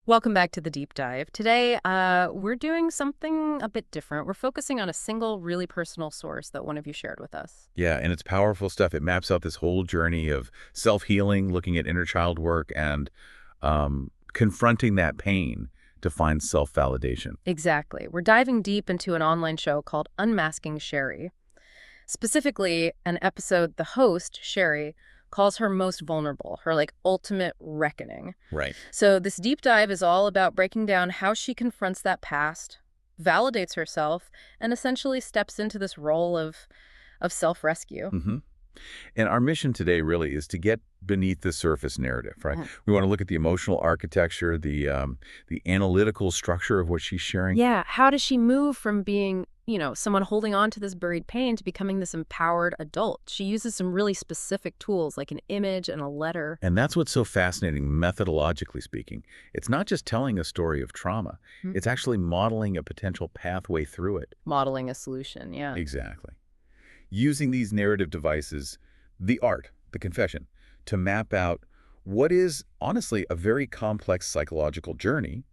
Welcome back to the deep dive. Today, we're doing something a bit different. We're focusing on a single, really personal source that one of you shared with us. Yeah, and it's powerful stuff. It maps out this whole journey of self-healing, looking at inner child work, and confronting that pain to find self-validation. Exactly. We're diving deep into an online show called Unmasking Cheri. Specifically, an episode the host, Cheri, calls her most vulnerable, her ultimate reckoning. Right. So this deep dive is all about breaking down how she confronts that past, validates herself, and essentially steps into this role of self-rescue. Mm-hmm. And our mission today really is to get beneath the surface narrative, right? We want to look at the emotional architecture, the analytical structure of what she's sharing. Yeah, how does she move from being, someone holding on to this buried pain to becoming this empowered adult? She uses some really specific tools like an image and a letter. And that's what's so fascinating, methodologically speaking. It's not just telling a story of trauma. It's actually modeling a potential pathway through it. Modeling a solution, yeah. Exactly. Using these narrative devices, the art, the confession, to map out what is, honestly, a very complex psychological journey,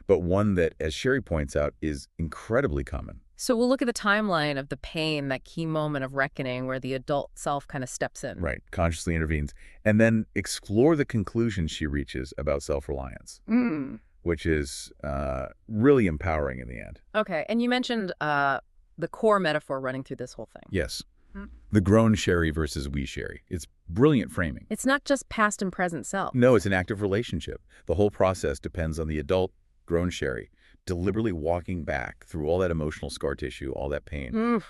but one that, as Cheri points out, is incredibly common. So we'll look at the timeline of the pain, that key moment of reckoning where the adult self kind of steps in. Right, consciously intervenes, and then explore the conclusions she reaches about self-reliance, which is really empowering in the end. Okay, and you mentioned the core metaphor running through this whole thing. Yes. The grown Cheri versus we Cheri. It's brilliant framing. It's not just past and present self. No, it's an active relationship. The whole process depends on the adult, grown Cheri, deliberately walking back through all that emotional scar tissue, all that pain.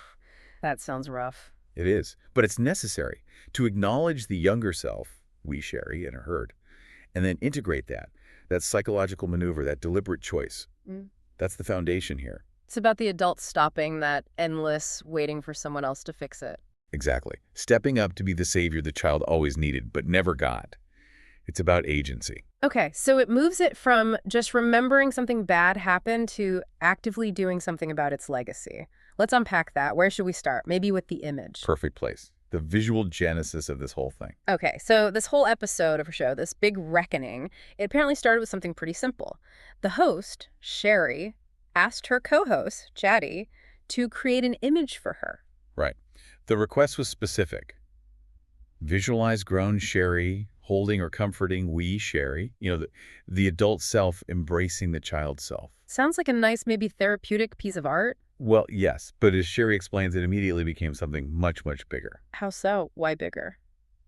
That sounds rough. It is. But it's necessary to acknowledge the younger self, we Cheri, in a herd, and then integrate that psychological maneuver, that deliberate choice. That's the foundation here. It's about the adult stopping that endless waiting for someone else to fix it. Exactly. Stepping up to be the savior the child always needed, but never got. It's about agency. Okay, so it moves it from just remembering something bad happened to actively doing something about its legacy. Let's unpack that. Where should we start? Maybe with the image. Perfect place. The visual genesis of this whole thing. Okay, so this whole episode of her show, this big reckoning, it apparently started with something pretty simple. The host, Cheri, asked her co-host, Cheri, to create an image for her. Right. The request was specific. Visualize grown Cheri holding or comforting we Cheri, the adult self embracing the child self. Sounds like a nice, maybe therapeutic piece of art. Well, yes, but as Cheri explains, it immediately became something much, much bigger. How so? Why bigger?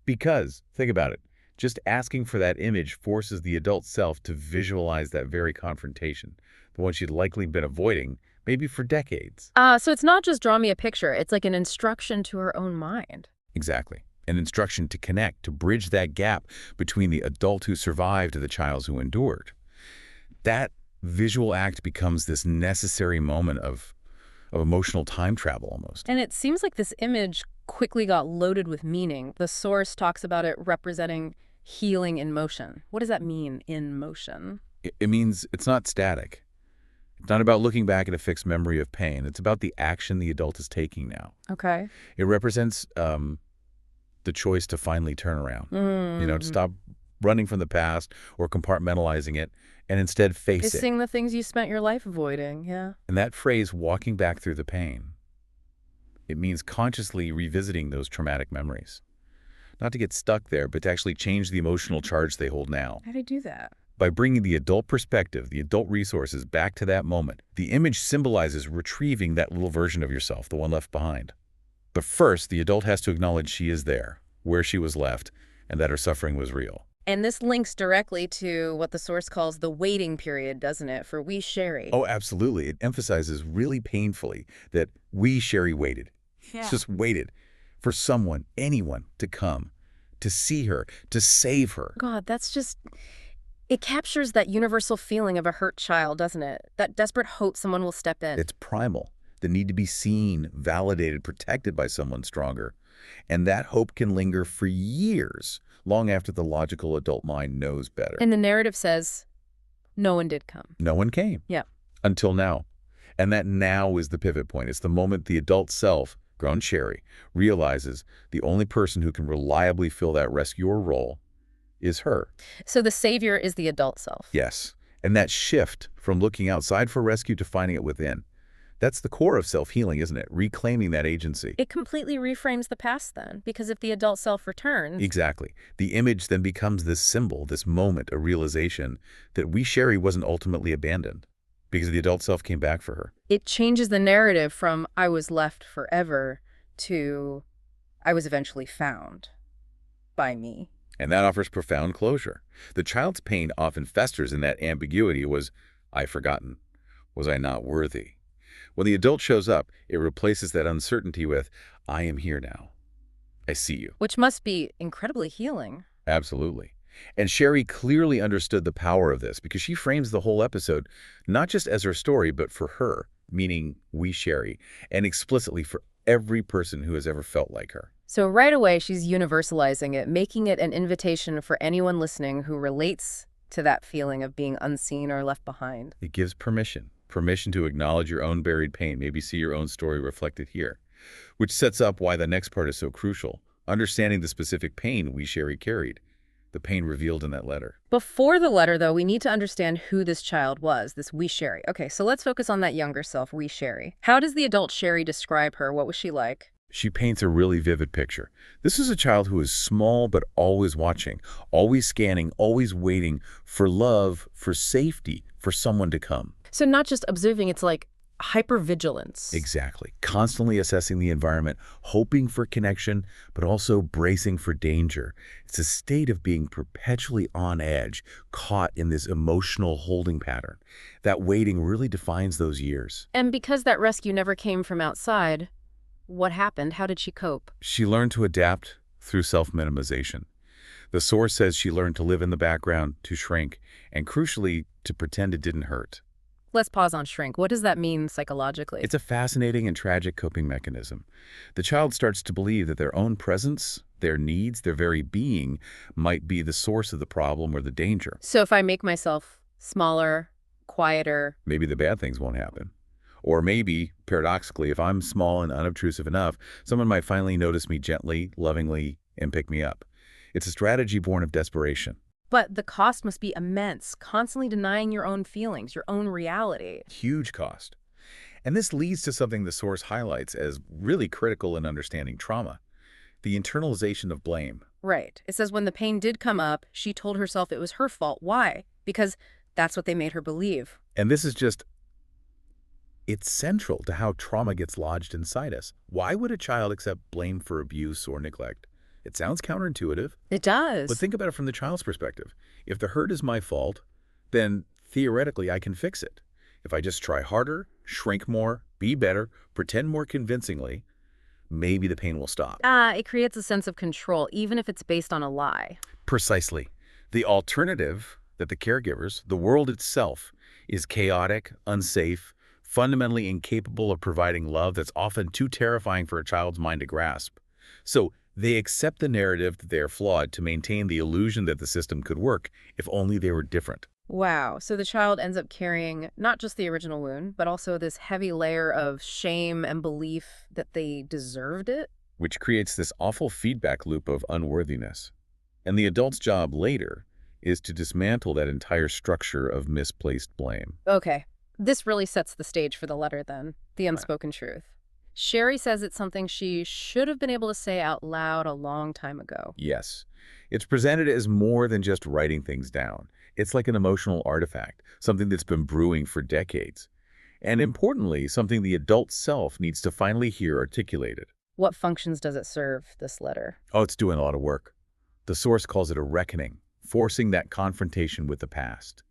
Because, think about it, just asking for that image forces the adult self to visualize that very confrontation, the one she'd likely been avoiding, maybe for decades. So it's not just draw me a picture. It's like an instruction to her own mind. Exactly. An instruction to connect, to bridge that gap between the adult who survived and the child who endured. That visual act becomes this necessary moment of emotional time travel almost. And it seems like this image quickly got loaded with meaning. The source talks about it representing healing in motion. What does that mean, in motion? It means it's not static. It's not about looking back at a fixed memory of pain. It's about the action the adult is taking now. Okay. It represents the choice to finally turn around, to stop running from the past or compartmentalizing it and instead face it. Facing the things you spent your life avoiding, yeah. And that phrase, walking back through the pain, it means consciously revisiting those traumatic memories. Not to get stuck there, but to actually change the emotional charge they hold now. How do you do that? By bringing the adult perspective, the adult resources back to that moment. The image symbolizes retrieving that little version of yourself, the one left behind. But first, the adult has to acknowledge she is there, where she was left, and that her suffering was real. And this links directly to what the source calls the waiting period, doesn't it, for we Cheri? Oh, absolutely. It emphasizes really painfully that we Cheri waited. Yeah. Just waited for someone, anyone, to come, to see her, to save her. God, that's just... It captures that universal feeling of a hurt child, doesn't it? That desperate hope someone will step in. It's primal. The need to be seen, validated, protected by someone stronger. And that hope can linger for years, long after the logical adult mind knows better. And the narrative says, no one did come. No one came. Yeah. Until now. And that now is the pivot point. It's the moment the adult self, grown Cheri, realizes the only person who can reliably fill that rescuer role is her. So the savior is the adult self. Yes. And that shift from looking outside for rescue to finding it within, that's the core of self-healing, isn't it? Reclaiming that agency. It completely reframes the past then, because if the adult self returns... Exactly. The image then becomes this symbol, this moment, a realization that Cheri wasn't ultimately abandoned because the adult self came back for her. It changes the narrative from I was left forever to I was eventually found by me. And that offers profound closure. The child's pain often festers in that ambiguity. Was I forgotten? Was I not worthy? When the adult shows up, it replaces that uncertainty with, I am here now. I see you. Which must be incredibly healing. Absolutely. And Cheri clearly understood the power of this because she frames the whole episode not just as her story, but for her, meaning Cheri, and explicitly for every person who has ever felt like her. So right away, she's universalizing it, making it an invitation for anyone listening who relates to that feeling of being unseen or left behind. It gives permission to acknowledge your own buried pain, maybe see your own story reflected here, which sets up why the next part is so crucial, understanding the specific pain Cheri carried, the pain revealed in that letter. Before the letter, though, we need to understand who this child was, this Cheri. Okay, so let's focus on that younger self, Cheri. How does the adult Cheri describe her? What was she like? She paints a really vivid picture. This is a child who is small but always watching, always scanning, always waiting for love, for safety, for someone to come. So not just observing, it's like hypervigilance. Exactly. Constantly assessing the environment, hoping for connection, but also bracing for danger. It's a state of being perpetually on edge, caught in this emotional holding pattern. That waiting really defines those years. And because that rescue never came from outside, what happened? How did she cope? She learned to adapt through self-minimization. The source says she learned to live in the background, to shrink, and crucially, to pretend it didn't hurt. Let's pause on shrink. What does that mean psychologically? It's a fascinating and tragic coping mechanism. The child starts to believe that their own presence, their needs, their very being might be the source of the problem or the danger. So if I make myself smaller, quieter... maybe the bad things won't happen. Or maybe, paradoxically, if I'm small and unobtrusive enough, someone might finally notice me gently, lovingly, and pick me up. It's a strategy born of desperation. But the cost must be immense, constantly denying your own feelings, your own reality. Huge cost. And this leads to something the source highlights as really critical in understanding trauma, the internalization of blame. Right. It says when the pain did come up, she told herself it was her fault. Why? Because that's what they made her believe. And this is just, it's central to how trauma gets lodged inside us. Why would a child accept blame for abuse or neglect? It sounds counterintuitive. It does. But think about it from the child's perspective. If the hurt is my fault, then theoretically I can fix it. If I just try harder, shrink more, be better, pretend more convincingly, maybe the pain will stop. It creates a sense of control, even if it's based on a lie. Precisely. The alternative that the caregivers, the world itself, is chaotic, unsafe, fundamentally incapable of providing love that's often too terrifying for a child's mind to grasp. So they accept the narrative that they are flawed to maintain the illusion that the system could work if only they were different. Wow. So the child ends up carrying not just the original wound, but also this heavy layer of shame and belief that they deserved it. Which creates this awful feedback loop of unworthiness. And the adult's job later is to dismantle that entire structure of misplaced blame. Okay. This really sets the stage for the letter then, the unspoken truth. Cheri says it's something she should have been able to say out loud a long time ago. Yes. It's presented as more than just writing things down. It's like an emotional artifact, something that's been brewing for decades. And importantly, something the adult self needs to finally hear articulated. What functions does it serve, this letter? Oh, it's doing a lot of work. The source calls it a reckoning, forcing that confrontation with the past.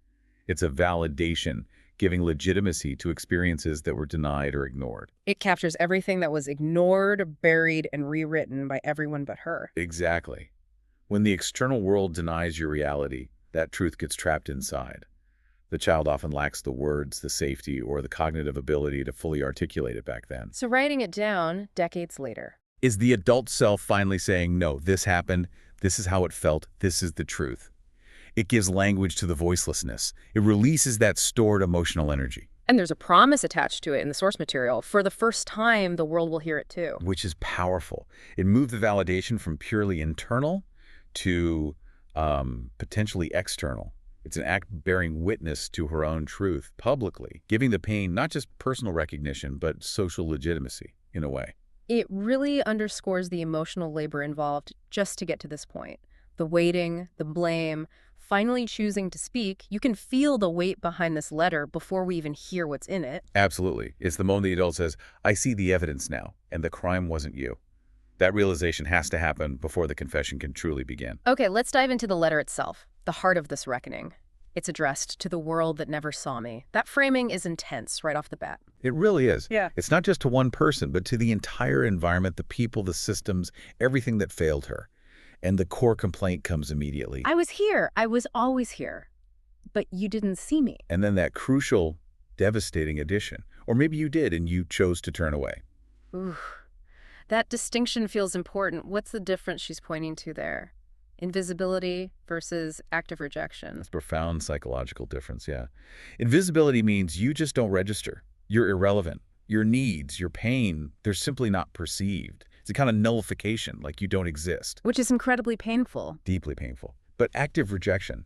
It's a validation, giving legitimacy to experiences that were denied or ignored. It captures everything that was ignored, buried, and rewritten by everyone but her. Exactly. When the external world denies your reality, that truth gets trapped inside. The child often lacks the words, the safety, or the cognitive ability to fully articulate it back then. So writing it down decades later. Is the adult self finally saying, no, this happened, this is how it felt, this is the truth? It gives language to the voicelessness. It releases that stored emotional energy. And there's a promise attached to it in the source material. For the first time, the world will hear it too. Which is powerful. It moved the validation from purely internal to potentially external. It's an act bearing witness to her own truth publicly, giving the pain not just personal recognition, but social legitimacy, in a way. It really underscores the emotional labor involved just to get to this point. The waiting, the blame, finally choosing to speak. You can feel the weight behind this letter before we even hear what's in it. Absolutely. It's the moment the adult says, I see the evidence now, and the crime wasn't you. That realization has to happen before the confession can truly begin. Okay, let's dive into the letter itself, the heart of this reckoning. It's addressed to the world that never saw me. That framing is intense right off the bat. It really is. Yeah. It's not just to one person, but to the entire environment, the people, the systems, everything that failed her. And the core complaint comes immediately. I was here. I was always here. But you didn't see me. And then that crucial, devastating addition. Or maybe you did and you chose to turn away. Ooh. That distinction feels important. What's the difference she's pointing to there? Invisibility versus active rejection. That's a profound psychological difference, yeah. Invisibility means you just don't register. You're irrelevant. Your needs, your pain, they're simply not perceived. It's a kind of nullification, like you don't exist. Which is incredibly painful. Deeply painful. But active rejection,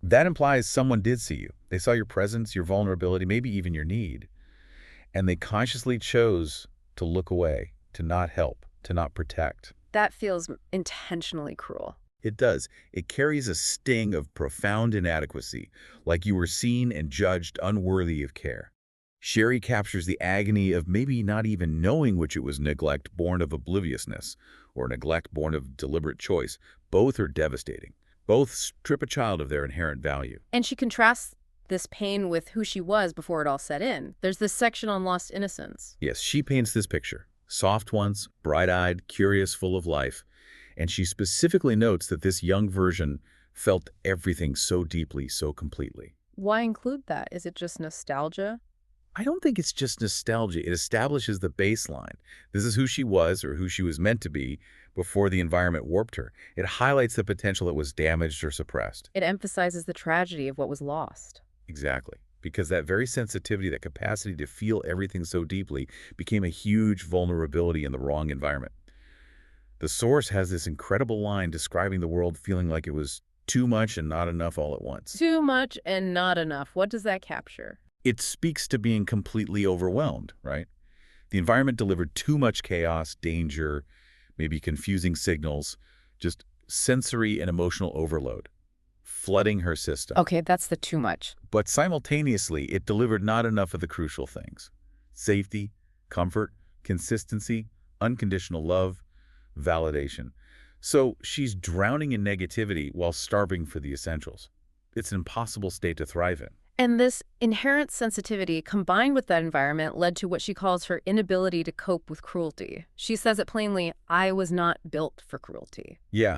that implies someone did see you. They saw your presence, your vulnerability, maybe even your need. And they consciously chose to look away, to not help, to not protect. That feels intentionally cruel. It does. It carries a sting of profound inadequacy, like you were seen and judged unworthy of care. Cheri captures the agony of maybe not even knowing which it was neglect born of obliviousness or neglect born of deliberate choice. Both are devastating. Both strip a child of their inherent value. And she contrasts this pain with who she was before it all set in. There's this section on lost innocence. Yes, she paints this picture. Soft once, bright-eyed, curious, full of life. And she specifically notes that this young version felt everything so deeply, so completely. Why include that? Is it just nostalgia? I don't think it's just nostalgia. It establishes the baseline. This is who she was or who she was meant to be before the environment warped her. It highlights the potential that was damaged or suppressed. It emphasizes the tragedy of what was lost. Exactly. Because that very sensitivity, that capacity to feel everything so deeply, became a huge vulnerability in the wrong environment. The source has this incredible line describing the world feeling like it was too much and not enough all at once. Too much and not enough. What does that capture? It speaks to being completely overwhelmed, right? The environment delivered too much chaos, danger, maybe confusing signals, just sensory and emotional overload, flooding her system. Okay, that's the too much. But simultaneously, it delivered not enough of the crucial things: safety, comfort, consistency, unconditional love, validation. So she's drowning in negativity while starving for the essentials. It's an impossible state to thrive in. And this inherent sensitivity combined with that environment led to what she calls her inability to cope with cruelty. She says it plainly, I was not built for cruelty. Yeah,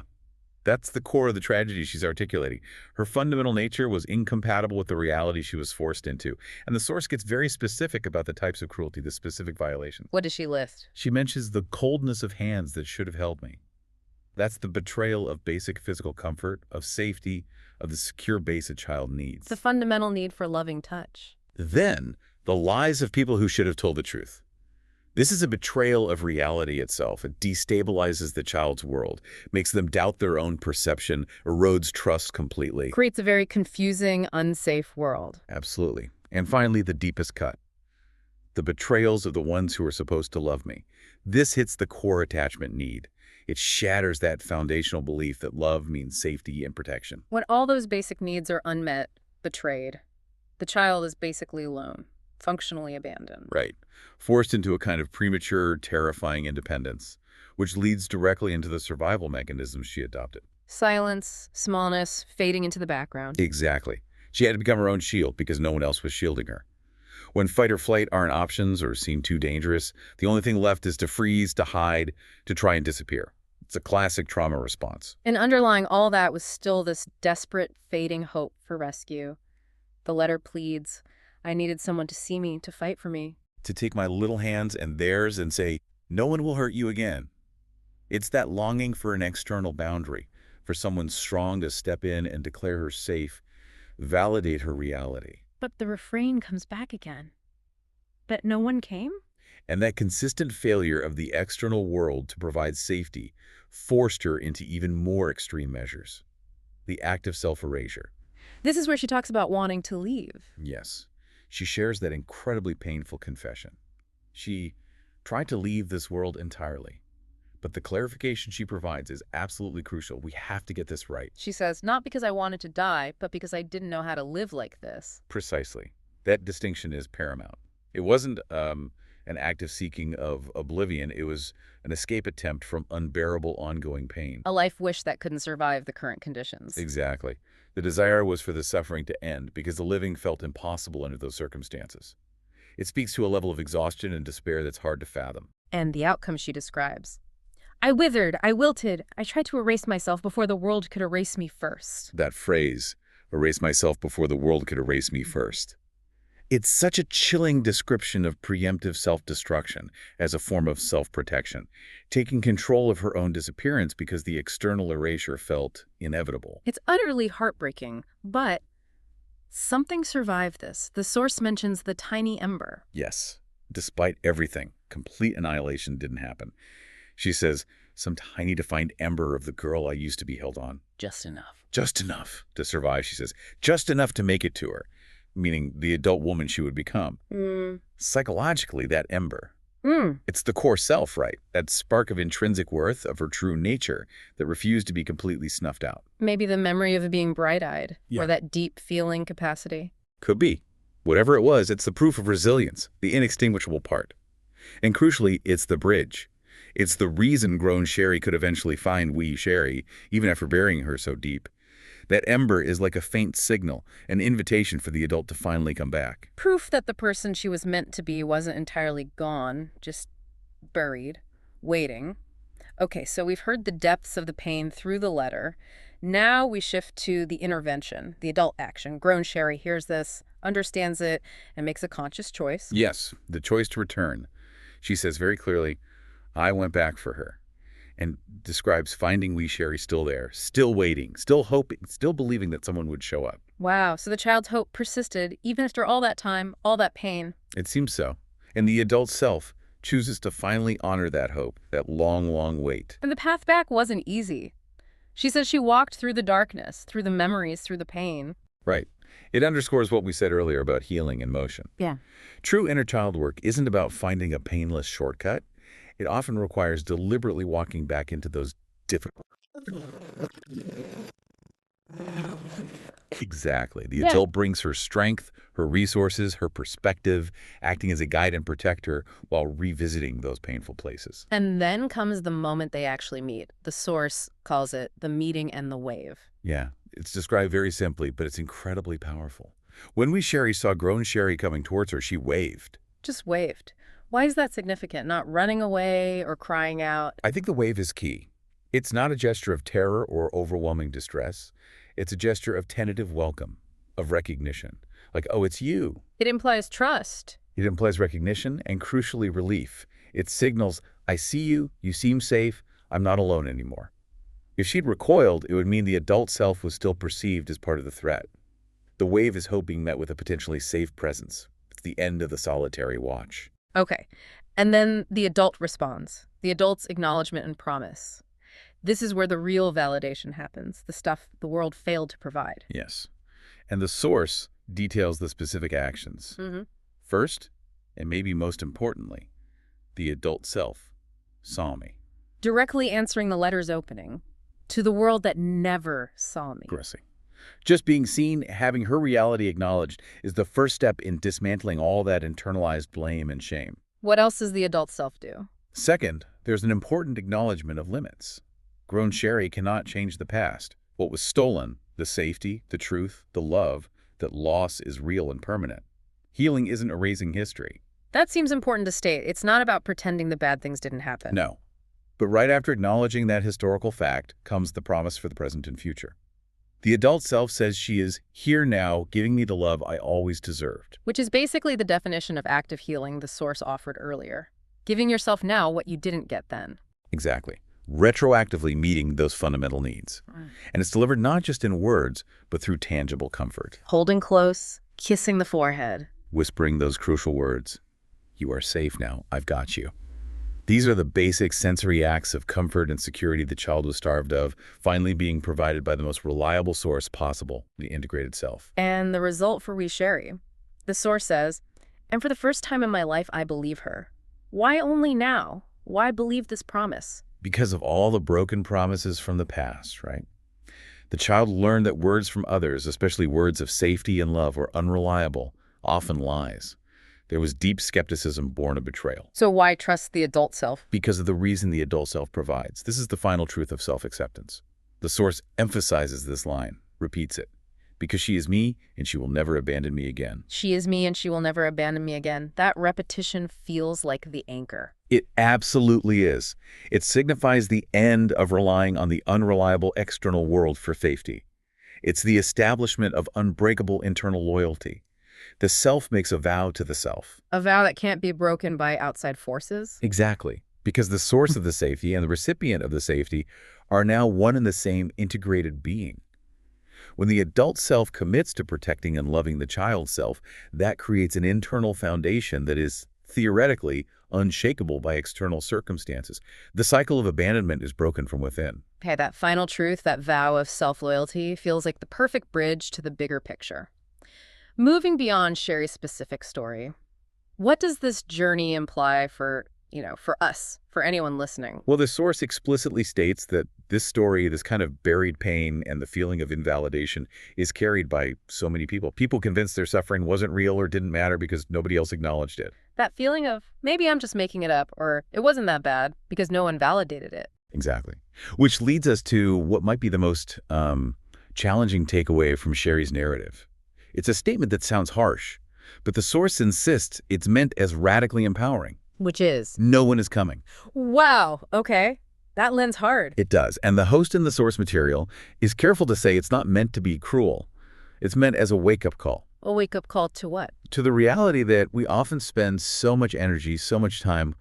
that's the core of the tragedy she's articulating. Her fundamental nature was incompatible with the reality she was forced into. And the source gets very specific about the types of cruelty, the specific violations. What does she list? She mentions the coldness of hands that should have held me. That's the betrayal of basic physical comfort, of safety, of the secure base a child needs. The fundamental need for loving touch. Then, the lies of people who should have told the truth. This is a betrayal of reality itself. It destabilizes the child's world, makes them doubt their own perception, erodes trust completely. Creates a very confusing, unsafe world. Absolutely. And finally, the deepest cut. The betrayals of the ones who are supposed to love me. This hits the core attachment need. It shatters that foundational belief that love means safety and protection. When all those basic needs are unmet, betrayed, the child is basically alone, functionally abandoned. Right. Forced into a kind of premature, terrifying independence, which leads directly into the survival mechanisms she adopted. Silence, smallness, fading into the background. Exactly. She had to become her own shield because no one else was shielding her. When fight or flight aren't options or seem too dangerous, the only thing left is to freeze, to hide, to try and disappear. It's a classic trauma response. And underlying all that was still this desperate, fading hope for rescue. The letter pleads, I needed someone to see me, to fight for me. To take my little hands and theirs and say, no one will hurt you again. It's that longing for an external boundary, for someone strong to step in and declare her safe, validate her reality. But the refrain comes back again. But no one came? And that consistent failure of the external world to provide safety forced her into even more extreme measures. The act of self-erasure. This is where she talks about wanting to leave. Yes. She shares that incredibly painful confession. She tried to leave this world entirely. But the clarification she provides is absolutely crucial. We have to get this right. She says, not because I wanted to die, but because I didn't know how to live like this. Precisely. That distinction is paramount. It wasn't an active seeking of oblivion. It was an escape attempt from unbearable ongoing pain. A life wish that couldn't survive the current conditions. Exactly. The desire was for the suffering to end because the living felt impossible under those circumstances. It speaks to a level of exhaustion and despair that's hard to fathom. And the outcome she describes. I withered, I wilted, I tried to erase myself before the world could erase me first. That phrase, erase myself before the world could erase me first. It's such a chilling description of preemptive self-destruction as a form of self-protection, taking control of her own disappearance because the external erasure felt inevitable. It's utterly heartbreaking, but something survived this. The source mentions the tiny ember. Yes, despite everything, complete annihilation didn't happen. She says, some tiny defined ember of the girl I used to be held on. Just enough. Just enough to survive, she says. Just enough to make it to her, meaning the adult woman she would become. Psychologically, that ember. It's the core self, right? That spark of intrinsic worth, of her true nature, that refused to be completely snuffed out. Maybe the memory of being bright-eyed, or that deep feeling capacity. Could be. Whatever it was, it's the proof of resilience, the inextinguishable part. And crucially, it's the bridge. It's the reason grown Cheri could eventually find wee Cheri, even after burying her so deep. That ember is like a faint signal, an invitation for the adult to finally come back. Proof that the person she was meant to be wasn't entirely gone, just buried, waiting. Okay, so we've heard the depths of the pain through the letter. Now we shift to the intervention, the adult action. Grown Cheri hears this, understands it, and makes a conscious choice. Yes, the choice to return. She says very clearly, I went back for her, and describes finding wee Cheri still there, still waiting, still hoping, still believing that someone would show up. Wow, so the child's hope persisted even after all that time, all that pain. It seems so. And the adult self chooses to finally honor that hope, that long, long wait. And the path back wasn't easy. She says she walked through the darkness, through the memories, through the pain. Right. It underscores what we said earlier about healing in motion. Yeah. True inner child work isn't about finding a painless shortcut. It often requires deliberately walking back into those difficult... Exactly. The adult brings her strength, her resources, her perspective, acting as a guide and protector while revisiting those painful places. And then comes the moment they actually meet. The source calls it the meeting and the wave. Yeah, it's described very simply, but it's incredibly powerful. When wee Cheri saw grown Cheri coming towards her, she waved. Just waved. Why is that significant? Not running away or crying out? I think the wave is key. It's not a gesture of terror or overwhelming distress. It's a gesture of tentative welcome, of recognition. Like, oh, it's you. It implies trust. It implies recognition and, crucially, relief. It signals, I see you, you seem safe, I'm not alone anymore. If she'd recoiled, it would mean the adult self was still perceived as part of the threat. The wave is hope being met with a potentially safe presence. It's the end of the solitary watch. Okay. And then the adult responds. The adult's acknowledgement and promise. This is where the real validation happens, the stuff the world failed to provide. Yes. And the source details the specific actions. First, and maybe most importantly, the adult self saw me. Directly answering the letter's opening. To the world that never saw me. Aggressive. Just being seen, having her reality acknowledged, is the first step in dismantling all that internalized blame and shame. What else does the adult self do? Second, there's an important acknowledgement of limits. Grown Cheri cannot change the past. What was stolen, the safety, the truth, the love, that loss is real and permanent. Healing isn't erasing history. That seems important to state. It's not about pretending the bad things didn't happen. No. But right after acknowledging that historical fact comes the promise for the present and future. The adult self says she is here now, giving me the love I always deserved. Which is basically the definition of active healing the source offered earlier. Giving yourself now what you didn't get then. Exactly. Retroactively meeting those fundamental needs. And it's delivered not just in words, but through tangible comfort. Holding close, kissing the forehead. Whispering those crucial words. You are safe now. I've got you. These are the basic sensory acts of comfort and security the child was starved of, finally being provided by the most reliable source possible, the integrated self. And the result for wee Cheri. The source says, "And for the first time in my life, I believe her. Why only now? Why believe this promise?" Because of all the broken promises from the past, right? The child learned that words from others, especially words of safety and love, were unreliable, often lies. There was deep skepticism born of betrayal. So why trust the adult self? Because of the reason the adult self provides. This is the final truth of self-acceptance. The source emphasizes this line, repeats it. Because she is me, and she will never abandon me again. She is me, and she will never abandon me again. That repetition feels like the anchor. It absolutely is. It signifies the end of relying on the unreliable external world for safety. It's the establishment of unbreakable internal loyalty. The self makes a vow to the self. A vow that can't be broken by outside forces? Exactly. Because the source of the safety and the recipient of the safety are now one and the same integrated being. When the adult self commits to protecting and loving the child self, that creates an internal foundation that is, theoretically, unshakable by external circumstances. The cycle of abandonment is broken from within. Okay, that final truth, that vow of self-loyalty, feels like the perfect bridge to the bigger picture. Moving beyond Cheri's specific story, what does this journey imply for us, for anyone listening? Well, the source explicitly states that this story, this kind of buried pain and the feeling of invalidation is carried by so many people. People convinced their suffering wasn't real or didn't matter because nobody else acknowledged it. That feeling of, maybe I'm just making it up, or it wasn't that bad because no one validated it. Exactly. Which leads us to what might be the most challenging takeaway from Cheri's narrative. It's a statement that sounds harsh, but the source insists it's meant as radically empowering. Which is? No one is coming. Wow, okay. That lands hard. It does. And the host in the source material is careful to say it's not meant to be cruel. It's meant as a wake-up call. A wake-up call to what? To the reality that we often spend so much energy, so much time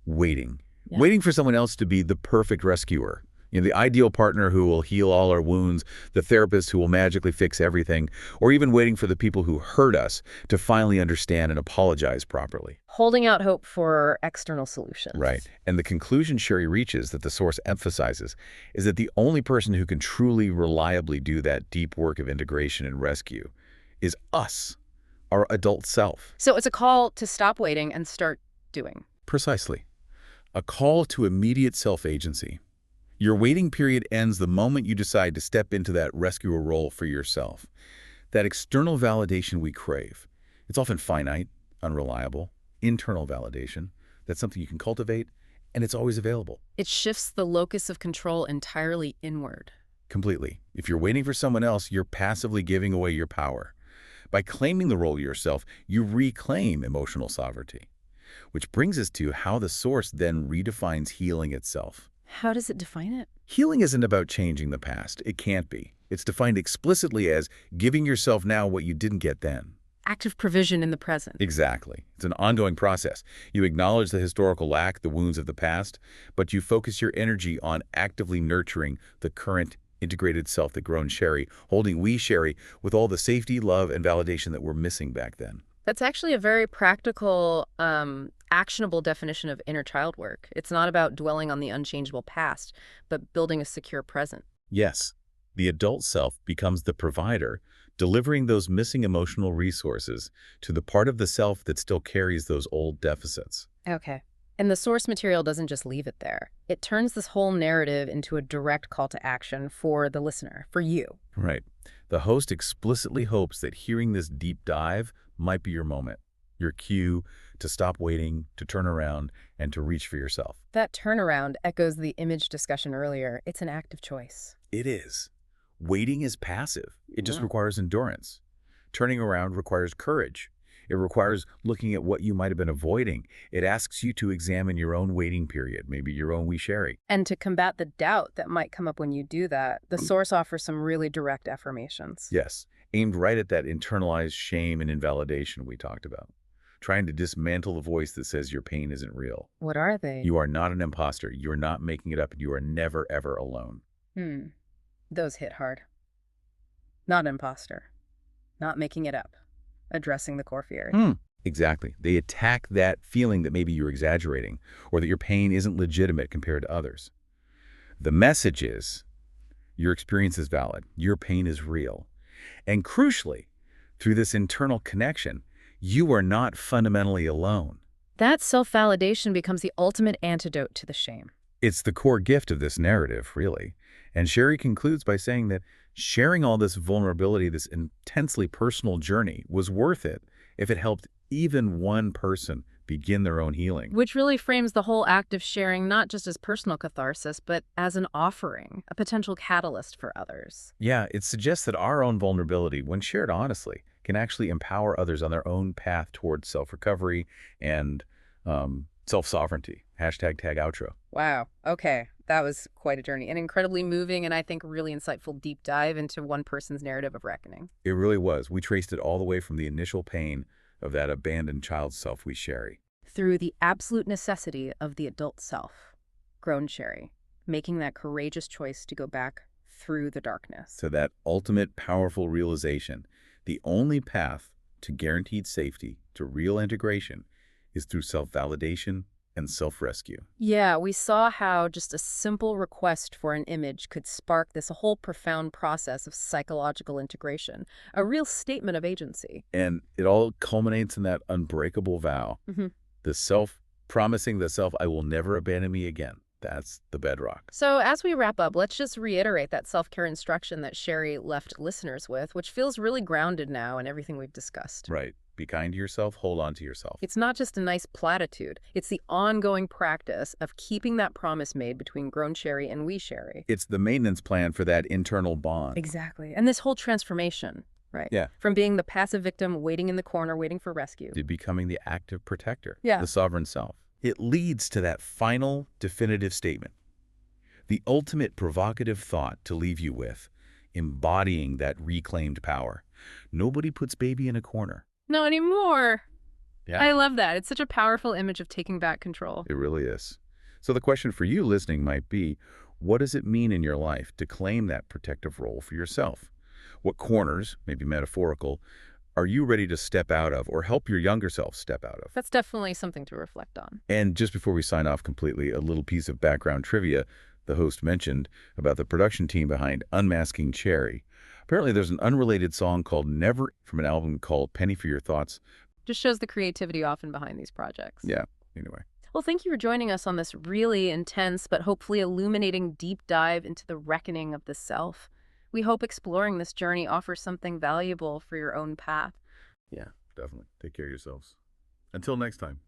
waiting. Yeah. Waiting for someone else to be the perfect rescuer. The ideal partner who will heal all our wounds, the therapist who will magically fix everything, or even waiting for the people who hurt us to finally understand and apologize properly. Holding out hope for external solutions. Right. And the conclusion Cheri reaches that the source emphasizes is that the only person who can truly reliably do that deep work of integration and rescue is us, our adult self. So it's a call to stop waiting and start doing. Precisely. A call to immediate self-agency. Your waiting period ends the moment you decide to step into that rescuer role for yourself. That external validation we crave. It's often finite, unreliable, internal validation. That's something you can cultivate, and it's always available. It shifts the locus of control entirely inward. Completely. If you're waiting for someone else, you're passively giving away your power. By claiming the role yourself, you reclaim emotional sovereignty. Which brings us to how the source then redefines healing itself. How does it define it? Healing isn't about changing the past. It can't be. It's defined explicitly as giving yourself now what you didn't get then. Active provision in the present. Exactly. It's an ongoing process. You acknowledge the historical lack, the wounds of the past, but you focus your energy on actively nurturing the current integrated self that grown Cheri, holding wee Cheri with all the safety, love, and validation that were missing back then. That's actually a very practical, actionable definition of inner child work. It's not about dwelling on the unchangeable past, but building a secure present. Yes, the adult self becomes the provider, delivering those missing emotional resources to the part of the self that still carries those old deficits. Okay. And the source material doesn't just leave it there. It turns this whole narrative into a direct call to action for the listener, for you. Right. The host explicitly hopes that hearing this deep dive might be your moment, your cue to stop waiting, to turn around, and to reach for yourself. That turnaround echoes the image discussion earlier. It's an active choice. It is. Waiting is passive. It just requires endurance. Turning around requires courage. It requires looking at what you might have been avoiding. It asks you to examine your own waiting period, maybe your own wee Cheri. And to combat the doubt that might come up when you do that, the source offers some really direct affirmations. Yes, aimed right at that internalized shame and invalidation we talked about. Trying to dismantle the voice that says your pain isn't real. What are they? You are not an imposter. You're not making it up, and you are never, ever alone. Those hit hard. Not imposter. Not making it up. Addressing the core fears. Exactly. They attack that feeling that maybe you're exaggerating or that your pain isn't legitimate compared to others. The message is your experience is valid, your pain is real. And crucially, through this internal connection, you are not fundamentally alone. That self-validation becomes the ultimate antidote to the shame. It's the core gift of this narrative, really. And Cheri concludes by saying that sharing all this vulnerability, this intensely personal journey, was worth it if it helped even one person begin their own healing. Which really frames the whole act of sharing not just as personal catharsis, but as an offering, a potential catalyst for others. Yeah, it suggests that our own vulnerability, when shared honestly, can actually empower others on their own path towards self-recovery and self-sovereignty. Hashtag tag outro. Wow. Okay. That was quite a journey. An incredibly moving and I think really insightful deep dive into one person's narrative of reckoning. It really was. We traced it all the way from the initial pain of that abandoned child self we Cheri. Through the absolute necessity of the adult self, grown Cheri, making that courageous choice to go back through the darkness. To that ultimate powerful realization, the only path to guaranteed safety, to real integration, is through self-validation and self-rescue. Yeah, we saw how just a simple request for an image could spark this whole profound process of psychological integration, a real statement of agency. And it all culminates in that unbreakable vow, the self, promising the self, I will never abandon me again. That's the bedrock. So as we wrap up, let's just reiterate that self-care instruction that Cheri left listeners with, which feels really grounded now in everything we've discussed. Right. Be kind to yourself. Hold on to yourself. It's not just a nice platitude. It's the ongoing practice of keeping that promise made between grown Cheri and wee Cheri. It's the maintenance plan for that internal bond. Exactly. And this whole transformation, right? Yeah. From being the passive victim waiting in the corner, waiting for rescue. To becoming the active protector. Yeah. The sovereign self. It leads to that final definitive statement. The ultimate provocative thought to leave you with, embodying that reclaimed power. Nobody puts baby in a corner. Not anymore. Yeah. I love that. It's such a powerful image of taking back control. It really is. So the question for you listening might be, what does it mean in your life to claim that protective role for yourself? What corners, maybe metaphorical, are you ready to step out of or help your younger self step out of? That's definitely something to reflect on. And just before we sign off completely, a little piece of background trivia the host mentioned about the production team behind unMASKing Cheri. Apparently there's an unrelated song called Never from an album called Penny for Your Thoughts. Just shows the creativity often behind these projects. Yeah, anyway. Well, thank you for joining us on this really intense but hopefully illuminating deep dive into the reckoning of the self. We hope exploring this journey offers something valuable for your own path. Yeah, definitely. Take care of yourselves. Until next time.